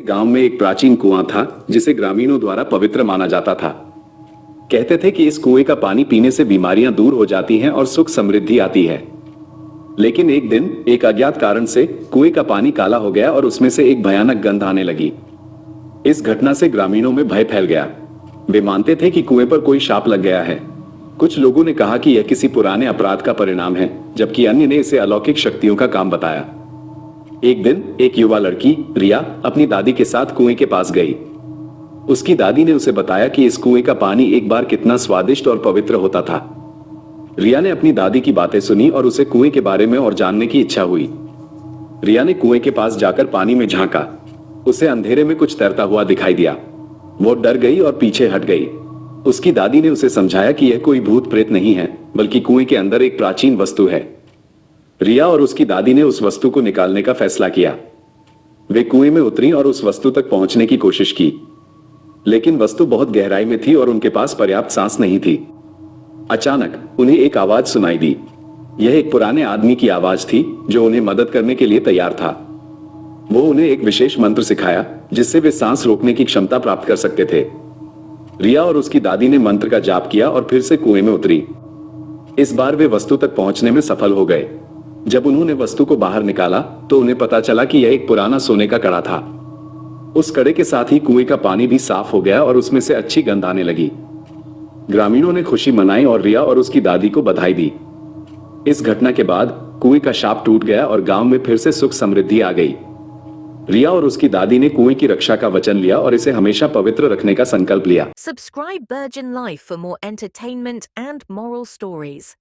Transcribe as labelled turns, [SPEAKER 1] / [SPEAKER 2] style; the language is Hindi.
[SPEAKER 1] गांव में एक प्राचीन कुआं था जिसे ग्रामीणों द्वारा पवित्र माना जाता था। कहते थे कि इस कुएं का पानी पीने से बीमारियां दूर हो जाती हैं और सुख समृद्धि आती है। लेकिन एक दिन एक अज्ञात कारण से कुएं का पानी काला हो गया और उसमें से एक भयानक गंध आने लगी। इस घटना से ग्रामीणों में भय फैल गया। वे मानते थे कि कुएं पर कोई शाप लग गया है। कुछ लोगों ने कहा कि यह किसी पुराने अपराध का परिणाम है, जबकि अन्य ने इसे अलौकिक शक्तियों का काम बताया। एक दिन एक युवा लड़की रिया अपनी दादी के साथ कुएं के पास गई। उसकी दादी ने उसे बताया कि इस कुएं का पानी एक बार कितना स्वादिष्ट और पवित्र होता था। रिया ने अपनी दादी की बातें सुनी और उसे कुएं के बारे में और जानने की इच्छा हुई। रिया ने कुएं के पास जाकर पानी में झांका। उसे अंधेरे में कुछ तैरता हुआ दिखाई दिया। वो डर गई और पीछे हट गई। उसकी दादी ने उसे समझाया कि यह कोई भूत प्रेत नहीं है, बल्कि कुएं के अंदर एक प्राचीन वस्तु है। रिया और उसकी दादी ने उस वस्तु को निकालने का फैसला किया। वे कुएं में उतरी और उस वस्तु तक पहुंचने की कोशिश की, लेकिन वस्तु बहुत गहराई में थी और उनके पास पर्याप्त सांस नहीं थी। अचानक उन्हें एक आवाज सुनाई दी। यह एक पुराने आदमी की आवाज थी जो उन्हें मदद करने के लिए तैयार था। वो उन्हें एक विशेष मंत्र सिखाया जिससे वे सांस रोकने की क्षमता प्राप्त कर सकते थे। रिया और उसकी दादी ने मंत्र का जाप किया और फिर से कुएं में उतरी। इस बार वे वस्तु तक पहुंचने में सफल हो गए। जब उन्होंने वस्तु को बाहर निकाला तो उन्हें पता चला कि यह एक पुराना सोने का कड़ा था। उस कड़े के साथ ही कुएं का पानी भी साफ हो गया और उसमें से अच्छी गंध आने लगी। ग्रामीणों ने खुशी मनाई और रिया और उसकी दादी को बधाई दी। इस घटना के बाद कुएं का शाप टूट गया और गांव में फिर से सुख समृद्धि आ गई। रिया और उसकी दादी ने कुएं की रक्षा का वचन लिया और इसे हमेशा पवित्र रखने का संकल्प लिया।
[SPEAKER 2] Subscribe Virgin Life for more entertainment and moral stories.